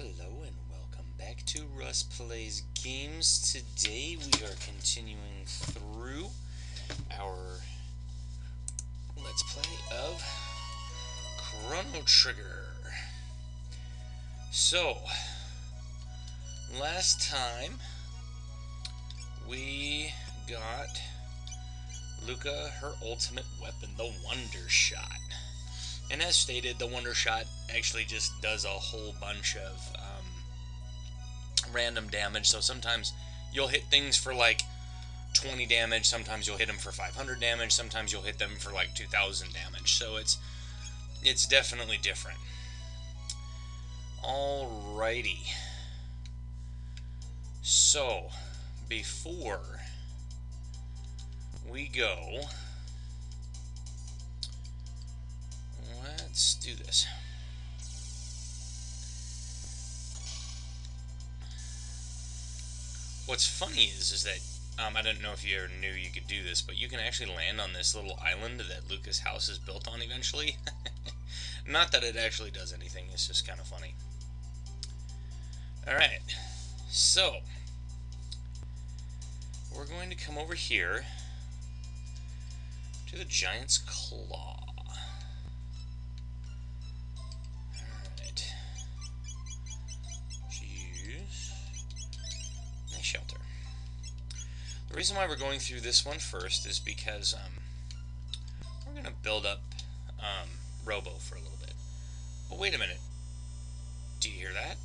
Hello and welcome back to Russ Plays Games. Today we are continuing through our Let's Play of Chrono Trigger. So, last time we got Lucca her ultimate weapon, the Wonder Shot. And as stated, the Wonder Shot actually just does a whole bunch of random damage. So sometimes you'll hit things for like 20 damage, sometimes you'll hit them for 500 damage, sometimes you'll hit them for like 2000 damage. So it's definitely different. Alrighty. So, before we go, let's do this. What's funny is that I don't know if you ever knew you could do this, but you can actually land on this little island that Lucca's house is built on eventually. Not that it actually does anything, it's just kind of funny. Alright, so we're going to come over here to the Giant's Claw. Shelter. The reason why we're going through this one first is because we're going to build up Robo for a little bit. But wait a minute. Do you hear that?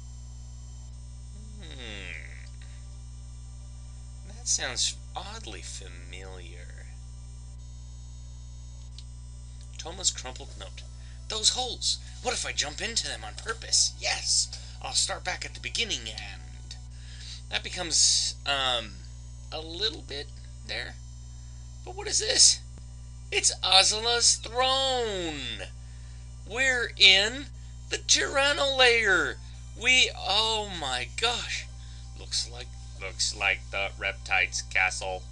That sounds oddly familiar. Toma's crumpled note. Those holes! What if I jump into them on purpose? Yes! I'll start back at the beginning and... That becomes, a little bit there. But what is this? It's Ozla's throne! We're in the Chrono layer! Oh my gosh! Looks like the Reptile's castle.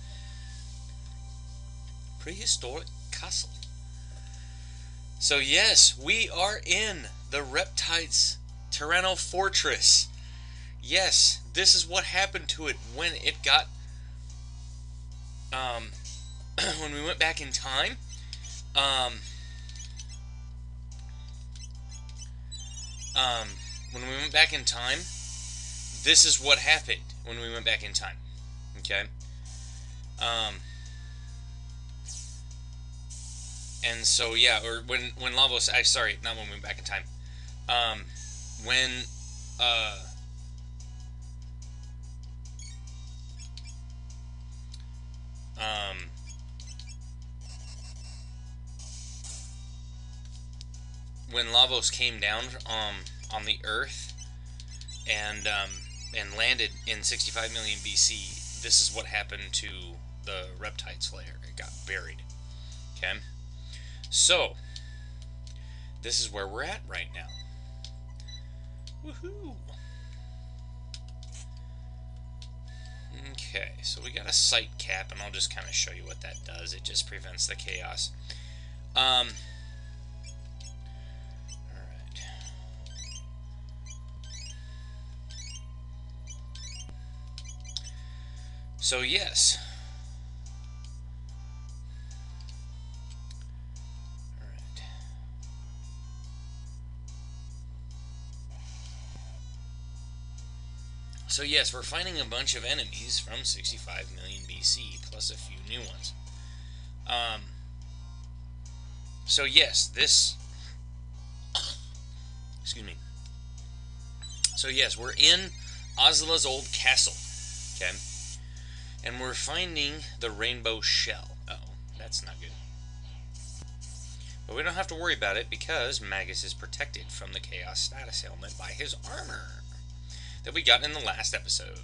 Prehistoric castle. So yes, we are in the Reptile's Tyranno fortress. Yes, this is what happened to it when it got, when we went back in time. When we went back in time, this is what happened when we went back in time. Okay? And so, yeah, or when Lavos, sorry, not when we went back in time. When Lavos came down on the Earth and landed in 65 million BC, this is what happened to the Reptile's lair. It got buried. Okay? So, this is where we're at right now. Woohoo! Okay, so we got a sight cap, and I'll just kind of show you what that does. It just prevents the chaos. Alright. So, yes. Alright. So yes, we're finding a bunch of enemies from 65 million BC, plus a few new ones. So yes, this... Excuse me. So yes, we're in Ozla's old castle, okay? And we're finding the rainbow shell. Uh-oh, that's not good. But we don't have to worry about it because Magus is protected from the Chaos status ailment by his armor that we got in the last episode.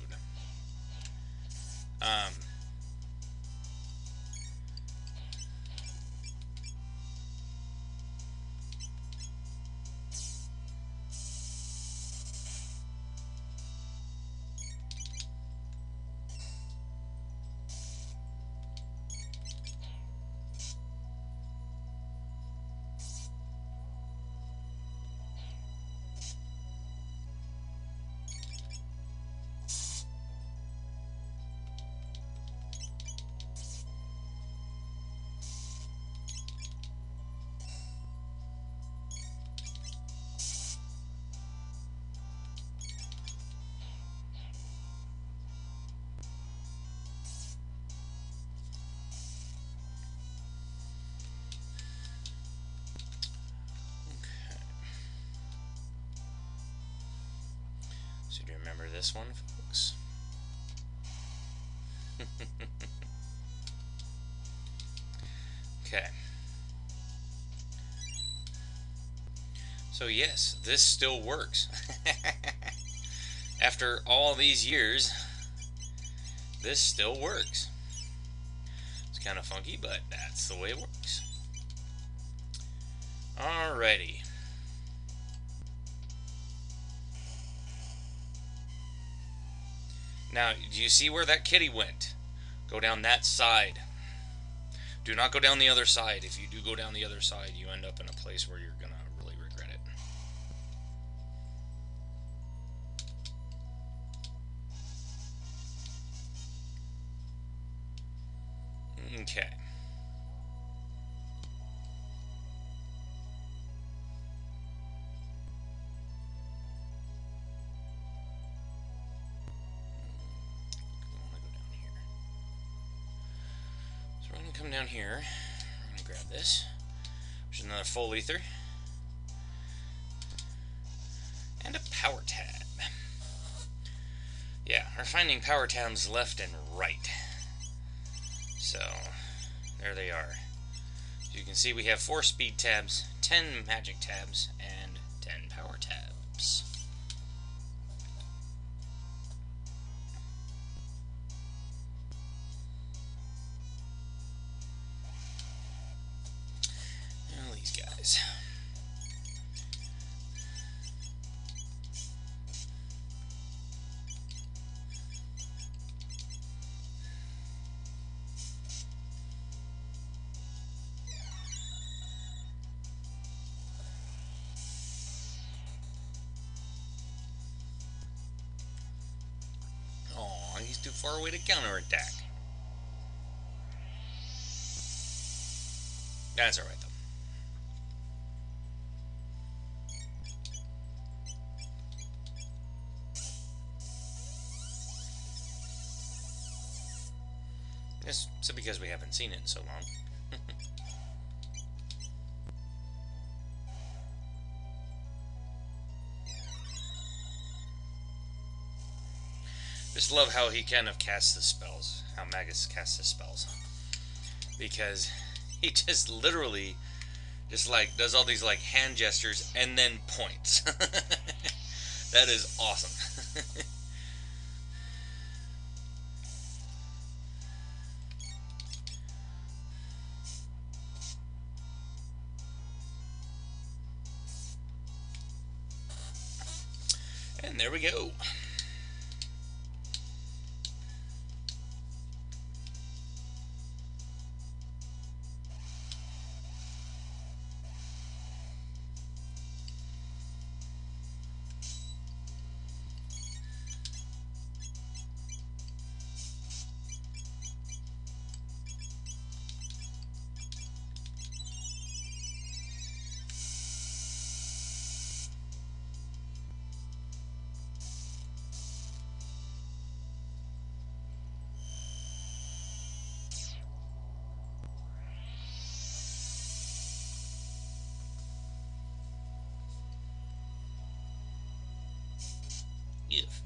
this one, folks. Okay. So yes, this still works. After all these years, this still works. It's kind of funky, but that's the way it works. Alrighty. Now, do you see where that kitty went? Go down that side. Do not go down the other side. If you do go down the other side, you end up in a place where you're going to really regret it. Okay. We're going to come down here. We're going to grab this, which is another full ether, and a power tab. Yeah, we're finding power tabs left and right. So, there they are. As you can see, we have 4 speed tabs, 10 magic tabs, and 10 power tabs. These guys. Oh, he's too far away to counterattack. That's alright, though. It's because we haven't seen it in so long. Just love how he kind of casts the spells, how Magus casts his spells. Because he just literally just like does all these like hand gestures and then points. That is awesome. And there we go. If.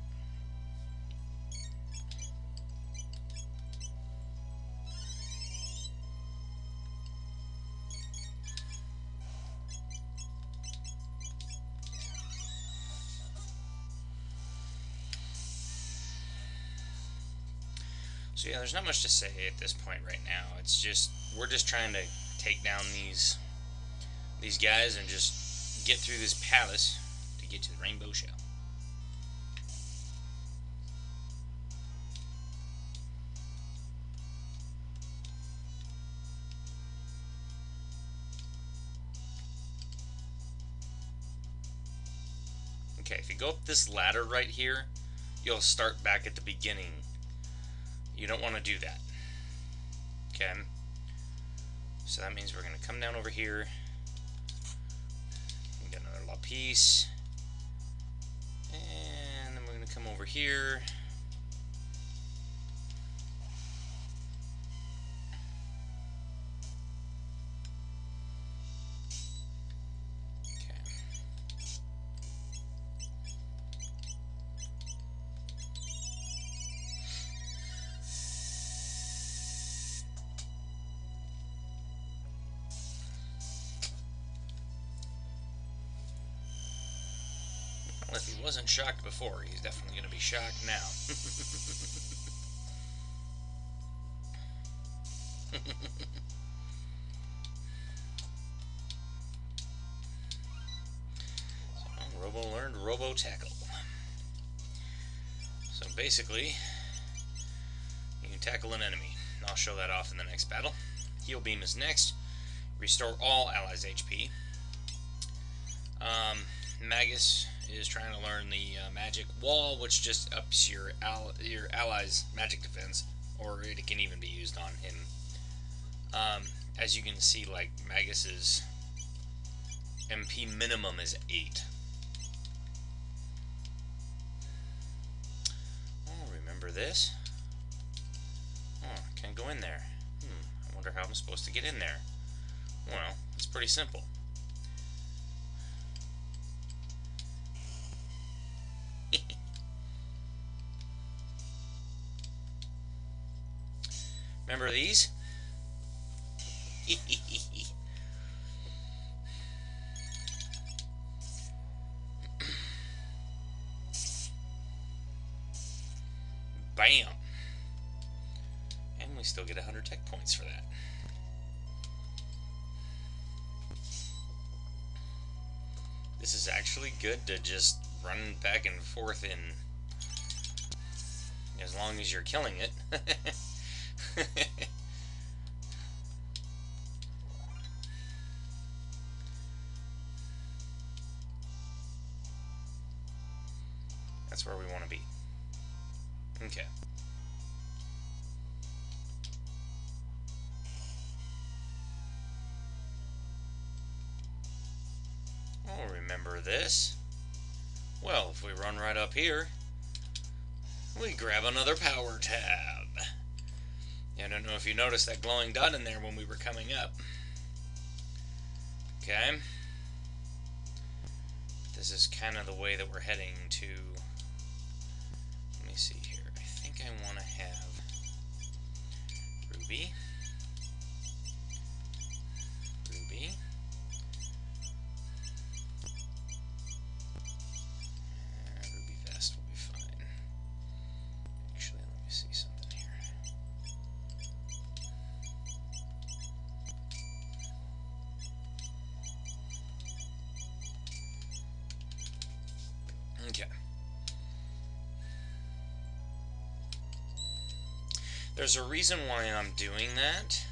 So yeah, there's not much to say at this point right now. It's just we're just trying to take down these guys and just get through this palace to get to the Rainbow Shell. Okay, if you go up this ladder right here, you'll start back at the beginning. You don't want to do that. Okay? So that means we're going to come down over here. We got another lapis. And then we're going to come over here. If he wasn't shocked before, he's definitely going to be shocked now. So, Robo learned Robo Tackle. So basically, you can tackle an enemy. I'll show that off in the next battle. Heal Beam is next. Restore all allies' HP. Magus is trying to learn the Magic Wall, which just ups your allies' magic defense, or it can even be used on him. As you can see, like, Magus's MP minimum is 8. Oh, remember this? Oh, can't go in there. I wonder how I'm supposed to get in there. Well, it's pretty simple. Remember these? Bam! And we still get 100 tech points for that. This is actually good to just run back and forth in, as long as you're killing it. That's where we want to be. Okay. Oh, remember this? Well, if we run right up here, we grab another power tab. I don't know if you noticed that glowing dot in there when we were coming up. Okay. This is kind of the way that we're heading to... Let me see here. I think I want to have Ruby. Ruby. Ruby Vest will be fine. Actually, let me see something here. Okay. There's a reason why I'm doing that.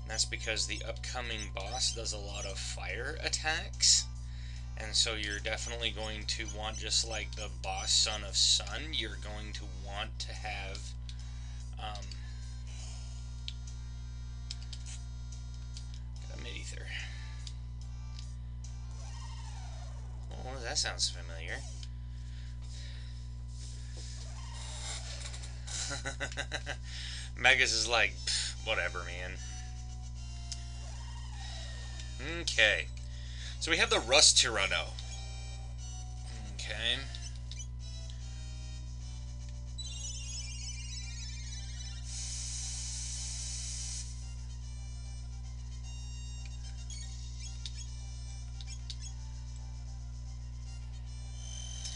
And that's because the upcoming boss does a lot of fire attacks. And so you're definitely going to want, just like the boss Son of Sun, you're going to want to have a mid-ether. Oh, that sounds familiar. Magus is like, whatever, man. Okay. So we have the Russ Chrono. Okay.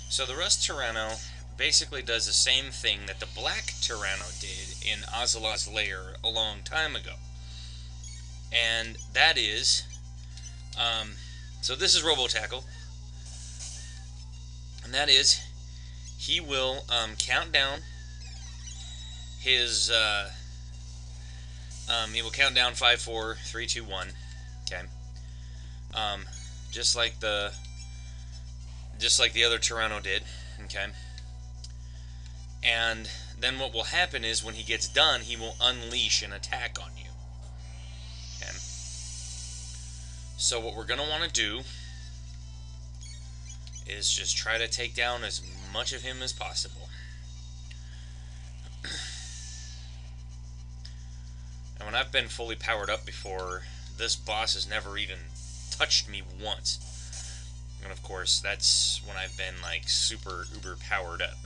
So the Russ Chrono basically does the same thing that the Black Chrono did in Ocelot's Lair a long time ago. And that is, so this is Robo Tackle, and that is, he will count down his, he will count down 5, 4, 3, 2, 1, okay, just like the other Chrono did, okay. And then what will happen is, when he gets done, he will unleash an attack on you. Okay. So what we're going to want to do is just try to take down as much of him as possible. And when I've been fully powered up before, this boss has never even touched me once. And of course, that's when I've been like super uber powered up.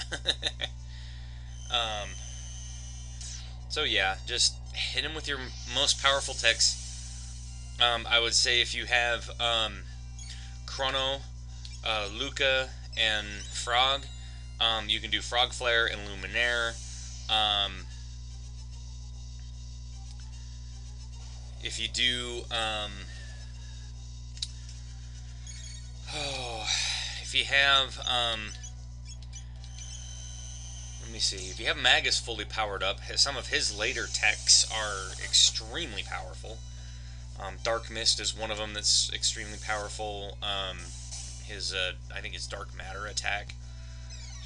So yeah, just hit him with your most powerful techs. I would say if you have Chrono, Lucca, and Frog. You can do Frog Flare and Luminaire. If you do, if you have, let me see, if you have Magus fully powered up, some of his later techs are extremely powerful. Dark Mist is one of them that's extremely powerful. I think his Dark Matter attack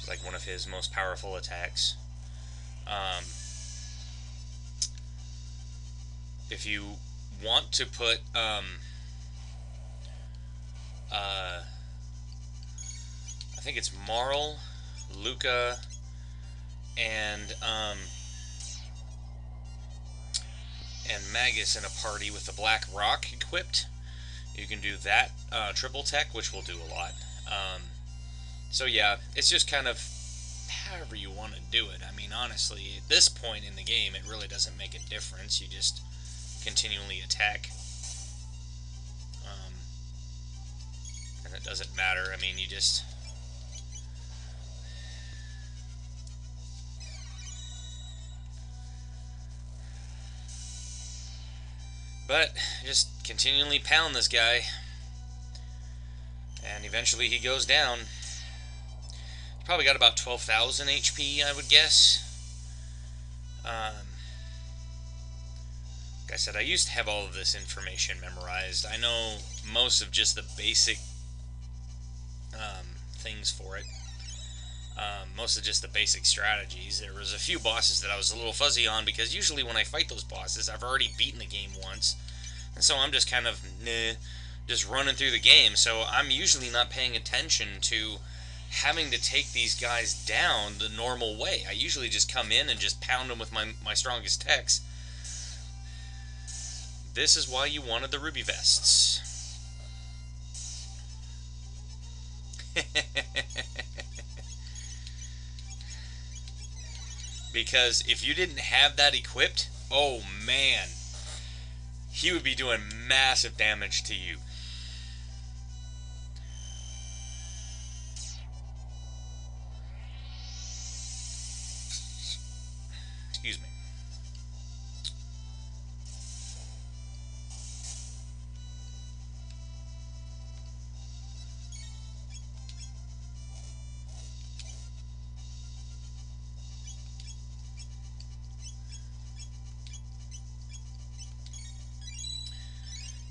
is like one of his most powerful attacks. If you want to put, I think it's Marl, Lucca, and Magus in a party with the Black Rock equipped, you can do that triple tech, which will do a lot. So yeah, it's just kind of however you want to do it. I mean, honestly, at this point in the game, it really doesn't make a difference. You just continually attack. And it doesn't matter. I mean, you just... But, just continually pound this guy. And eventually he goes down. He's probably got about 12,000 HP, I would guess. Like I said, I used to have all of this information memorized. I know most of just the basic things for it. Most of just the basic strategies. There was a few bosses that I was a little fuzzy on, because usually when I fight those bosses, I've already beaten the game once. And so I'm just kind of, just running through the game. So I'm usually not paying attention to having to take these guys down the normal way. I usually just come in and just pound them with my strongest techs. This is why you wanted the Ruby Vests. Because if you didn't have that equipped, oh man, he would be doing massive damage to you. Excuse me.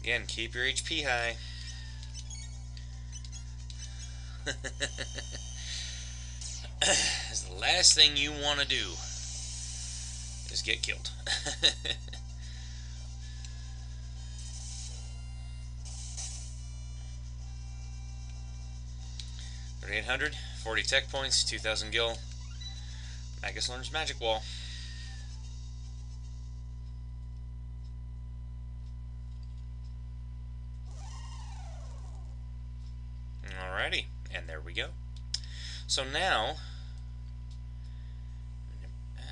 Again, keep your HP high. That's the last thing you want to do, is get killed. 3,800, 40 tech points, 2,000 gil. Magus learns Magic Wall. Alrighty, and there we go. So now, let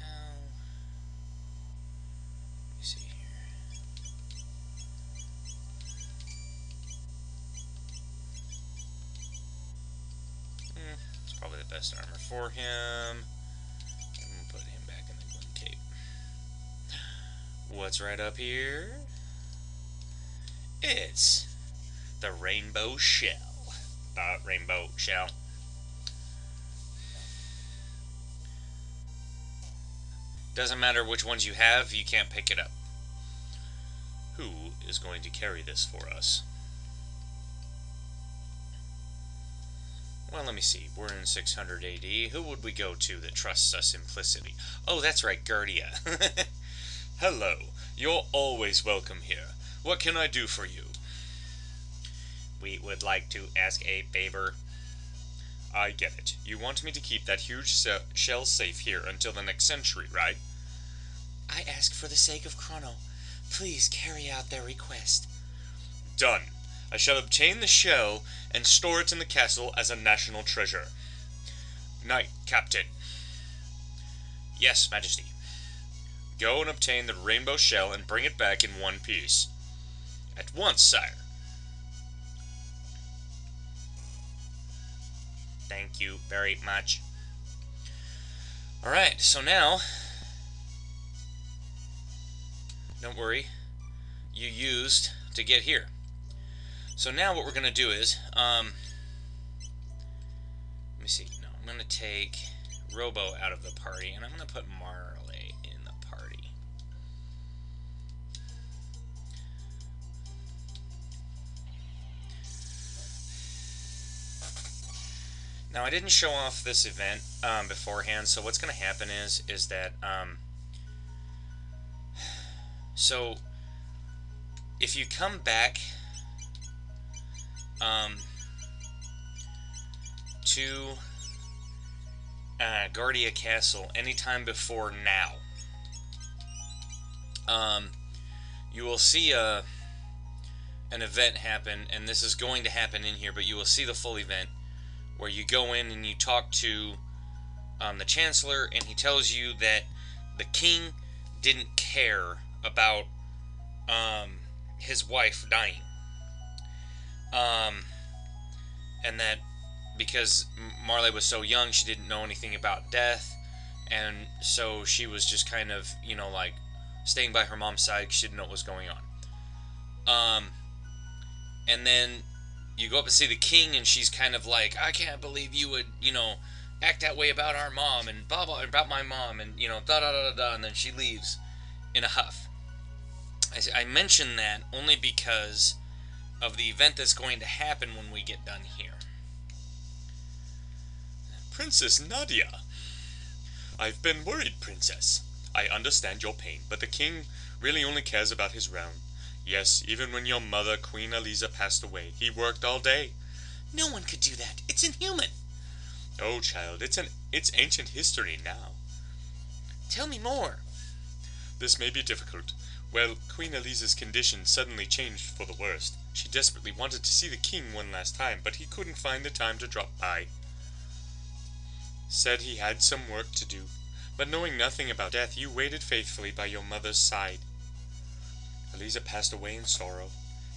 me see here. It's probably the best armor for him. I'm gonna put him back in the Glim Cape. What's right up here? It's the Rainbow Shell. Rainbow Shell. Doesn't matter which ones you have, you can't pick it up. Who is going to carry this for us? Well, let me see. We're in 600 AD. Who would we go to that trusts us implicitly? Oh, that's right, Guardia. Hello. You're always welcome here. What can I do for you? We would like to ask a favor. I get it. You want me to keep that huge shell safe here until the next century, right? I ask for the sake of Chrono. Please carry out their request. Done. I shall obtain the shell and store it in the castle as a national treasure. Knight, Captain. Yes, Majesty. Go and obtain the rainbow shell and bring it back in one piece. At once, sire. Thank you very much. Alright, so now, don't worry, you used to get here. So now what we're going to do is, let me see, no, I'm going to take Robo out of the party, and I'm going to put Marley in the party. Now, I didn't show off this event beforehand, so what's going to happen is that, so, if you come back to Guardia Castle anytime before now, you will see an event happen, and this is going to happen in here, but you will see the full event, where you go in and you talk to the Chancellor, and he tells you that the king didn't care about his wife dying. And that because Marley was so young, she didn't know anything about death, and so she was just kind of, you know, like, staying by her mom's side because she didn't know what was going on. And then you go up and see the king, and she's kind of like, I can't believe you would, you know, act that way about our mom, and blah, blah, about my mom, and, you know, da-da-da-da-da, and then she leaves in a huff. I mention that only because of the event that's going to happen when we get done here. Princess Nadia. I've been worried, Princess. I understand your pain, but the king really only cares about his realm. Yes, even when your mother, Queen Eliza, passed away, he worked all day. No one could do that. It's inhuman. Oh, child, it's ancient history now. Tell me more. This may be difficult. Well, Queen Eliza's condition suddenly changed for the worst. She desperately wanted to see the king one last time, but he couldn't find the time to drop by. Said he had some work to do, but knowing nothing about death, you waited faithfully by your mother's side. Eliza passed away in sorrow.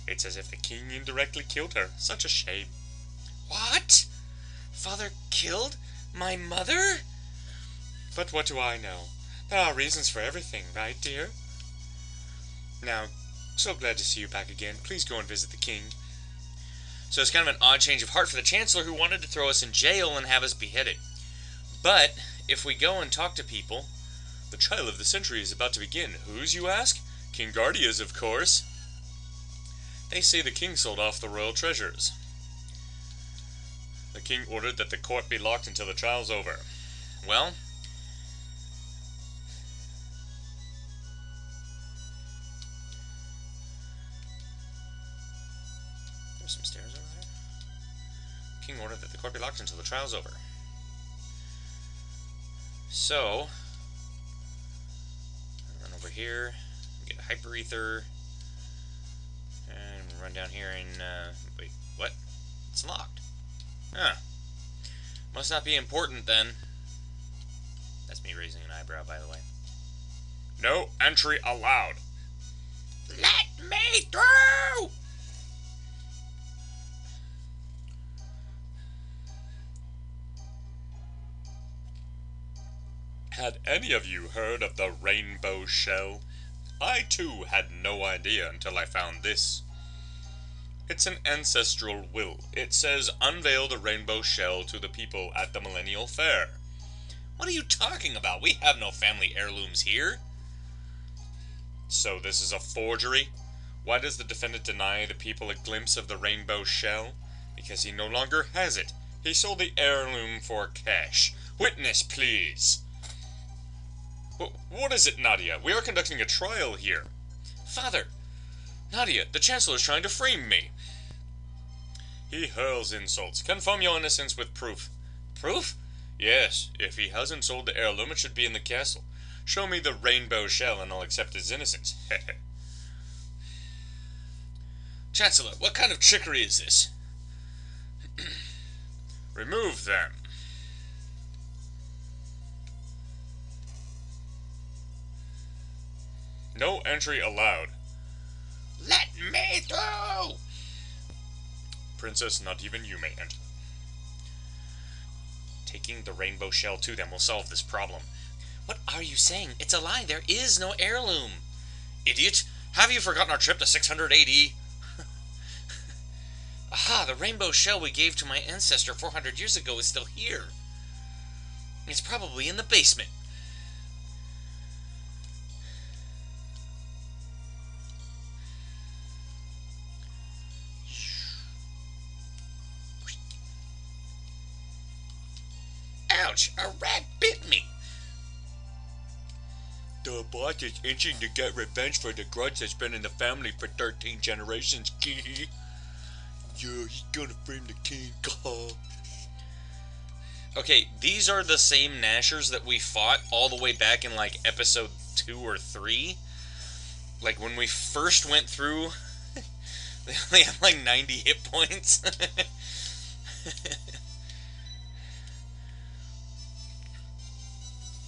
It's as if the king indirectly killed her. Such a shame. What? Father killed my mother? But what do I know? There are reasons for everything, right, dear? Now, so glad to see you back again. Please go and visit the king. So it's kind of an odd change of heart for the Chancellor, who wanted to throw us in jail and have us beheaded. But if we go and talk to people... The trial of the century is about to begin. Whose, you ask? King Guardia's, of course. They say the king sold off the royal treasures. The king ordered that the court be locked until the trial's over. Well... there's some stairs over there. King ordered that the court be locked until the trial's over. So... run over here, get a hyper ether, and run down here and, wait, what? It's locked. Huh. Must not be important, then. That's me raising an eyebrow, by the way. No entry allowed. Let me through! Had any of you heard of the rainbow shell? I too had no idea until I found this. It's an ancestral will. It says, unveil the rainbow shell to the people at the Millennial Fair. What are you talking about? We have no family heirlooms here. So this is a forgery? Why does the defendant deny the people a glimpse of the rainbow shell? Because he no longer has it. He sold the heirloom for cash. Witness, please. What is it, Nadia? We are conducting a trial here. Father! Nadia, the Chancellor is trying to frame me. He hurls insults. Confirm your innocence with proof. Proof? Yes, if he hasn't sold the heirloom, it should be in the castle. Show me the rainbow shell and I'll accept his innocence. Chancellor, what kind of trickery is this? Remove them. No entry allowed. Let me through! Princess, not even you may enter. taking the rainbow shell to them will solve this problem. What are you saying? It's a lie. There is no heirloom. Idiot! Have you forgotten our trip to 600 AD? Aha, the rainbow shell we gave to my ancestor 400 years ago is still here. It's probably in the basement. Ouch! A rat bit me! The boss is itching to get revenge for the grudge that's been in the family for 13 generations. Yeah, he's gonna frame the king. Okay, these are the same Nashers that we fought all the way back in, like, episode 2 or 3. Like, when we first went through, they only had, like, 90 hit points.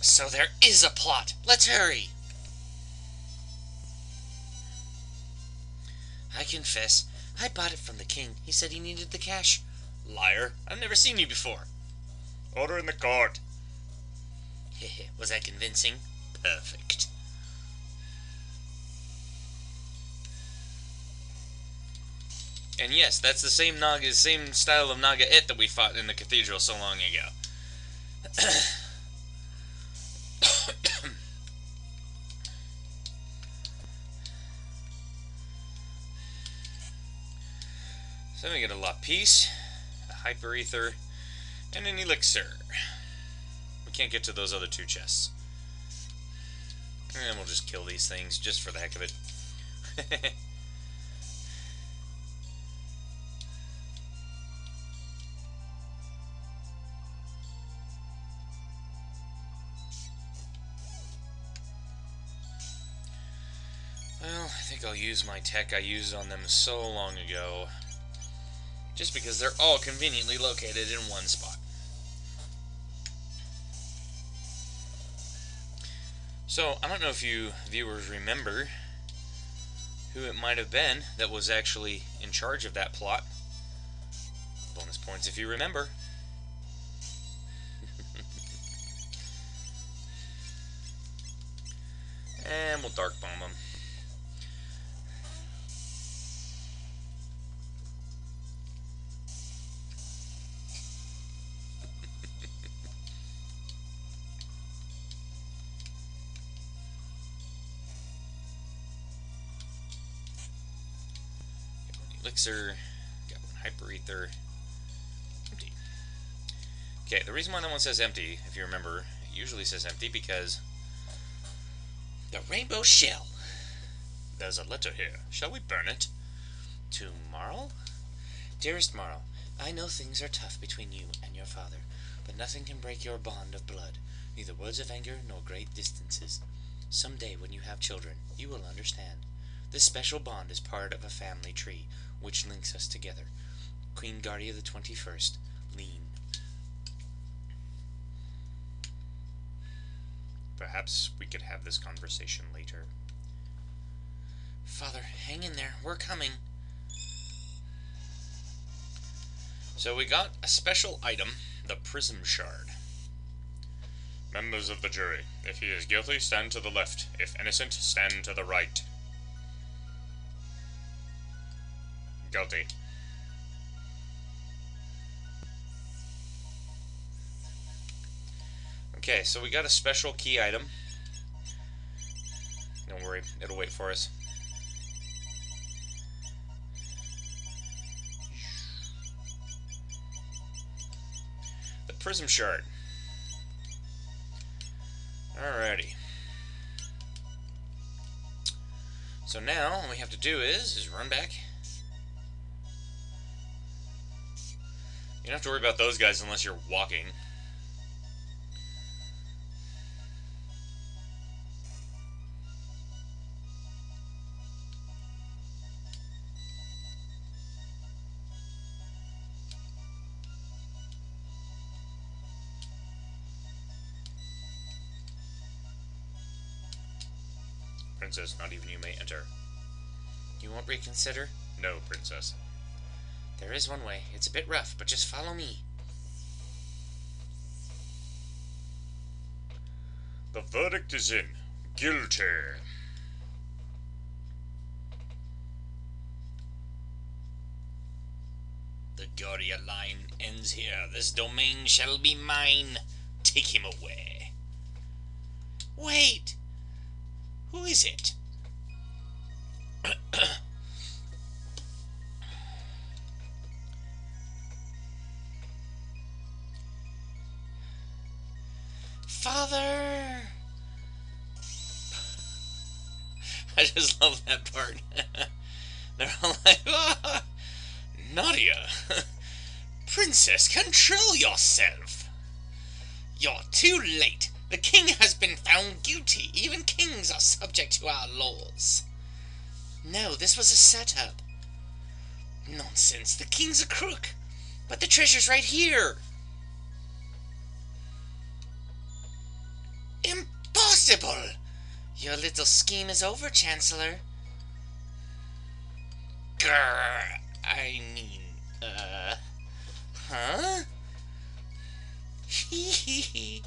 So there is a plot. Let's hurry. I confess, I bought it from the king. He said he needed the cash. Liar. I've never seen you before. Order in the court. Was that convincing? Perfect. And yes, that's the same same style of Naga-it that we fought in the cathedral so long ago. So we get a lapis, a hyper ether, and an elixir. We can't get to those other 2 chests. And we'll just kill these things just for the heck of it. Well, I think I'll use my tech I used on them so long ago. Just because they're all conveniently located in one spot. So, I don't know if you viewers remember who it might have been that was actually in charge of that plot. Bonus points if you remember. And we'll dark bomb them. Elixir, got 1 hyper ether, empty. Okay, the reason why that one says empty, if you remember, it usually says empty because the rainbow shell. There's a letter here. Shall we burn it? To Marl? Dearest Marl, I know things are tough between you and your father, but nothing can break your bond of blood, neither words of anger nor great distances. Someday when you have children, you will understand. This special bond is part of a family tree, which links us together. Queen Guardia the 21st, Lean. Perhaps we could have this conversation later. Father, hang in there. We're coming. So we got a special item, the Prism Shard. Members of the jury, if he is guilty, stand to the left. If innocent, stand to the right. Guilty. Okay, so we got a special key item. Don't worry, it'll wait for us. The Prism Shard. Alrighty. So now, all we have to do is run back. You don't have to worry about those guys unless you're walking. Princess, not even you may enter. You won't reconsider? No, Princess. There is one way. It's a bit rough, but just follow me. The verdict is in. Guilty. The Goria line ends here. This domain shall be mine. Take him away. Wait! Who is it? Father! I just love that part. They're all like, "Ah, Nadia! Princess, control yourself! You're too late! The king has been found guilty! Even kings are subject to our laws!" No, this was a setup. Nonsense, the king's a crook! But the treasure's right here! Impossible! Your little scheme is over, Chancellor. Grr, huh? Hee hee hee.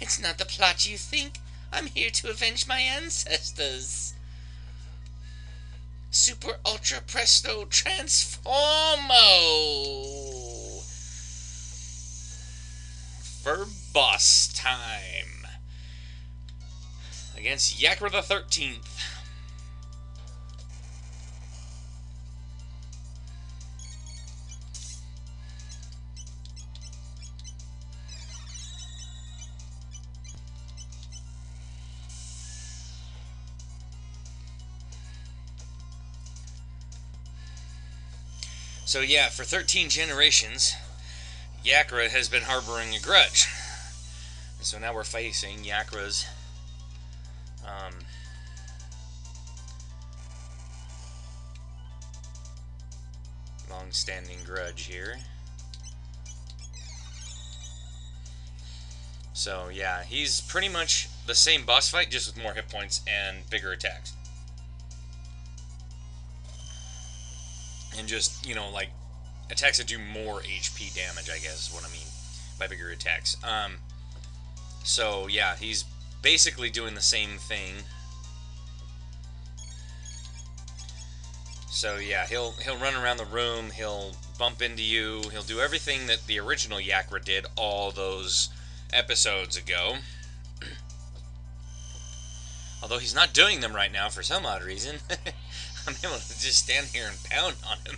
It's not the plot you think. I'm here to avenge my ancestors. Super Ultra Presto Transformo! For boss time. Against Yakra the 13th. So yeah, for 13 generations, Yakra has been harboring a grudge. And so now we're facing Yakra's long-standing grudge here. So yeah, he's pretty much the same boss fight, just with more hit points and bigger attacks. And just, you know, like, attacks that do more HP damage, I guess is what I mean by bigger attacks. So yeah, he's basically doing the same thing. So yeah, he'll run around the room, he'll bump into you, he'll do everything that the original Yakra did all those episodes ago. Although he's not doing them right now for some odd reason. I'm able to just stand here and pound on him.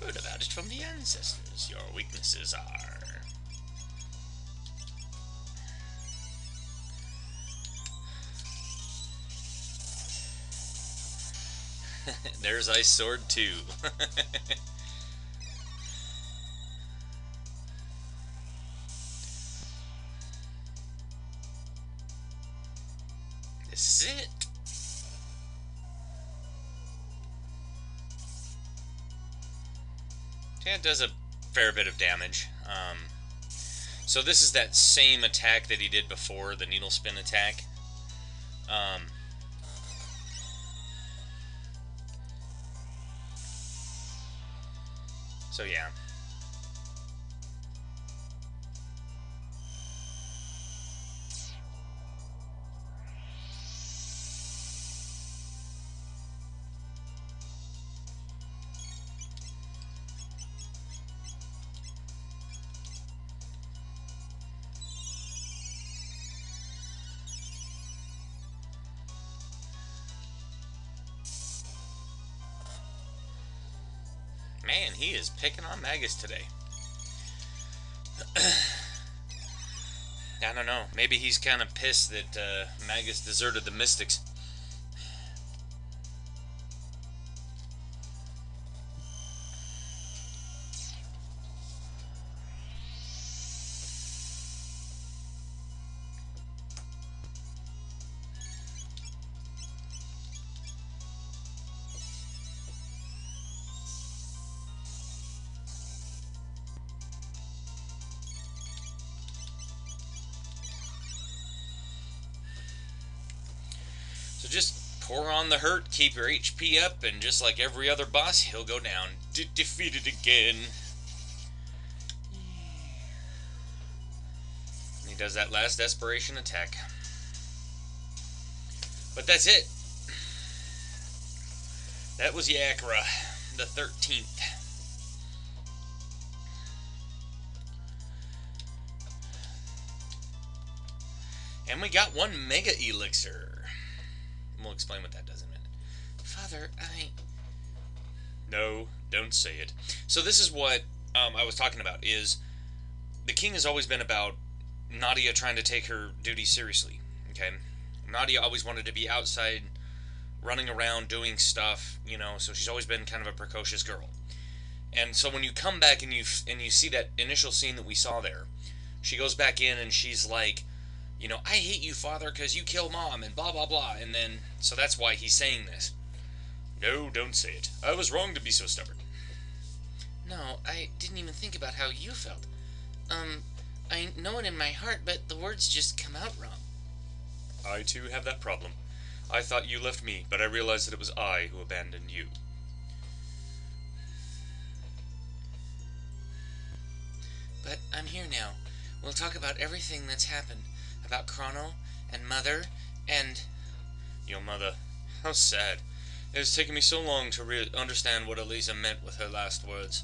Heard about it from the ancestors. Your weaknesses are... There's Ice Sword 2. This is it. Yeah, it does a fair bit of damage. So this is that same attack that he did before, the needle spin attack. So yeah. Man, he is picking on Magus today. I don't know. Maybe he's kind of pissed that Magus deserted the Mystics. just pour on the hurt, keep your HP up, and just like every other boss, he'll go down. Defeated again. And he does that last desperation attack. But that's it. That was Yakra, the 13th. And we got one Mega Elixir. We'll explain what that does in a minute. Father, No, don't say it. So this is what I was talking about, is the king has always been about Nadia trying to take her duty seriously, okay? Nadia always wanted to be outside, running around, doing stuff, you know, so she's always been kind of a precocious girl. And so when you come back and you see that initial scene that we saw there, she goes back in and she's like, you know, I hate you, Father, because you killed Mom, and blah, blah, blah. And then, so that's why he's saying this. No, don't say it. I was wrong to be so stubborn. No, I didn't even think about how you felt. I know it in my heart, but the words just come out wrong. I, too, have that problem. I thought you left me, but I realized that it was I who abandoned you. But I'm here now. We'll talk about everything that's happened. About Chrono, and Mother, and... Your mother. How sad. It has taken me so long to understand what Elisa meant with her last words.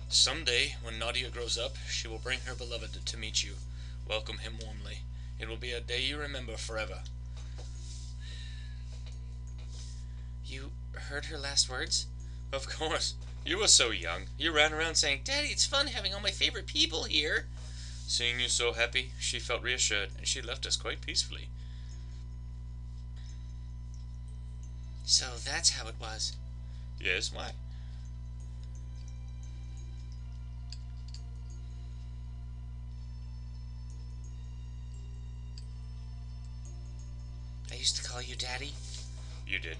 Someday, when Nadia grows up, she will bring her beloved to meet you. Welcome him warmly. It will be a day you remember forever. You heard her last words? Of course. You were so young. You ran around saying, Daddy, it's fun having all my favorite people here. Seeing you so happy, she felt reassured, and she left us quite peacefully. So that's how it was. Yes, why? I used to call you Daddy. You did.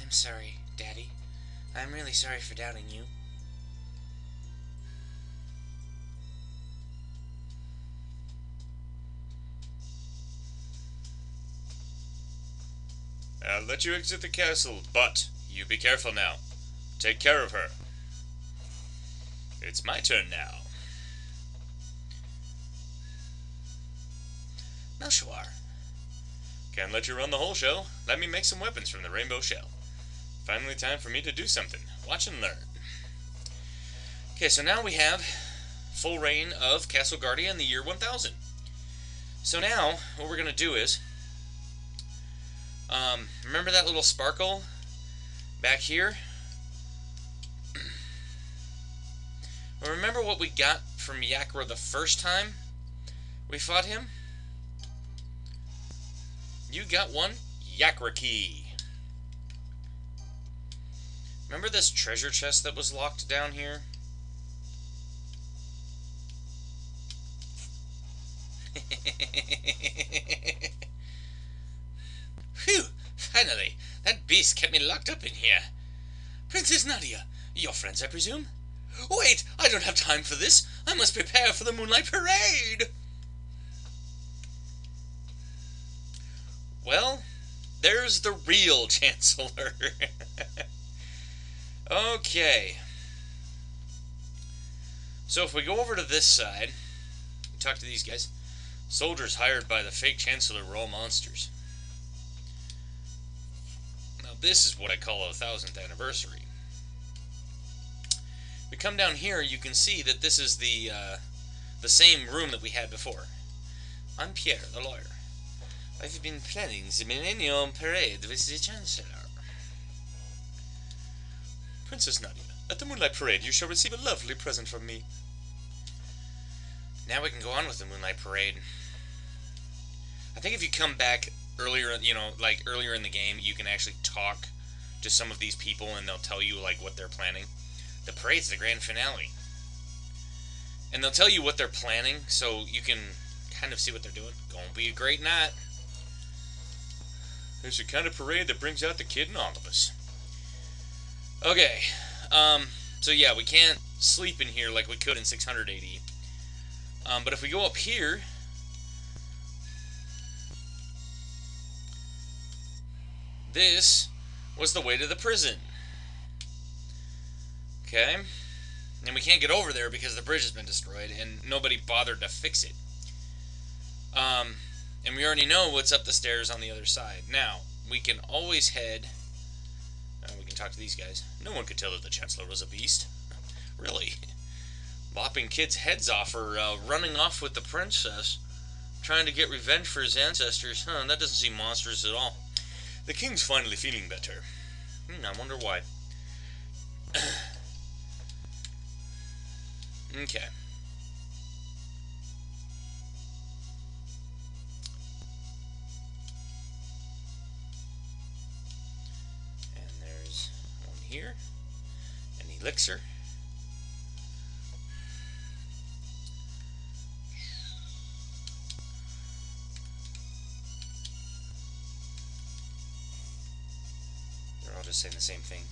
I'm sorry, Daddy. I'm really sorry for doubting you. I'll let you exit the castle, but you be careful now. Take care of her. It's my turn now. Melchior. Can't let you run the whole show. Let me make some weapons from the rainbow shell. Finally time for me to do something. Watch and learn. Okay, so now we have full reign of Castle Guardia in the year 1000. So now, what we're going to do is, remember that little sparkle back here? Well, remember what we got from Yakra the first time we fought him? You got one Yakra key. Remember this treasure chest that was locked down here? Phew! Finally! That beast kept me locked up in here. Princess Nadia, your friends, I presume? Wait! I don't have time for this! I must prepare for the Moonlight Parade! Well, there's the real Chancellor. Okay. So if we go over to this side, talk to these guys. Soldiers hired by the fake Chancellor were all monsters. Now this is what I call a 1000th anniversary. We come down here, you can see that this is the same room that we had before. I'm Pierre, the lawyer. I've been planning the Millennium Parade with the Chancellor. Princess Nadia, at the Moonlight Parade you shall receive a lovely present from me. Now we can go on with the Moonlight Parade. I think if you come back earlier, you know, like earlier in the game, you can actually talk to some of these people and they'll tell you like what they're planning. The parade's the grand finale. And they'll tell you what they're planning so you can kind of see what they're doing. Gonna be a great night. It's the kind of parade that brings out the kid in all of us. Okay, so yeah, we can't sleep in here like we could in 600 AD. But if we go up here, this was the way to the prison. Okay? And we can't get over there because the bridge has been destroyed and nobody bothered to fix it. And we already know what's up the stairs on the other side. Now, we can always head... we can talk to these guys. No one could tell that the Chancellor was a beast. Really. Lopping kids' heads off or running off with the princess. Trying to get revenge for his ancestors. Huh, that doesn't seem monstrous at all. The king's finally feeling better. I wonder why. Okay. And there's one here. An elixir. They're all just saying the same thing.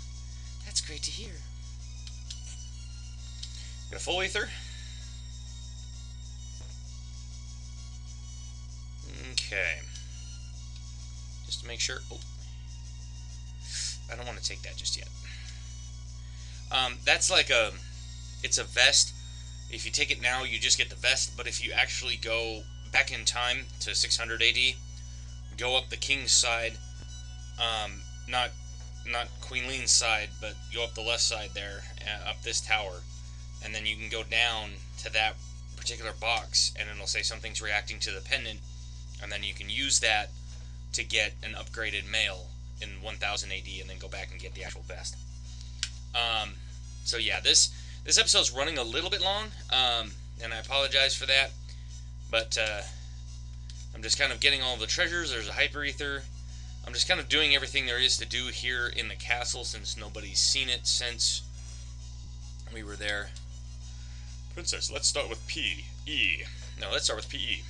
That's great to hear. Got a full ether. Okay. Just to make sure. Oh. I don't want to take that just yet. That's like a... It's a vest. If you take it now, you just get the vest. But if you actually go back in time to 600 AD, go up the king's side, not Queen Lene's side, but go up the left side there, up this tower, and then you can go down to that particular box, and it'll say something's reacting to the pendant, and then you can use that to get an upgraded mail in 1000 AD, and then go back and get the actual vest. So yeah, this episode's running a little bit long, and I apologize for that, but I'm just kind of getting all the treasures. There's a hyper ether. I'm just kind of doing everything there is to do here in the castle since nobody's seen it since we were there. Princess, let's start with P.E. No, let's start with P.E.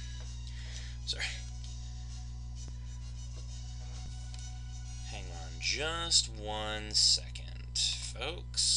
Sorry. Hang on just 1 second, folks.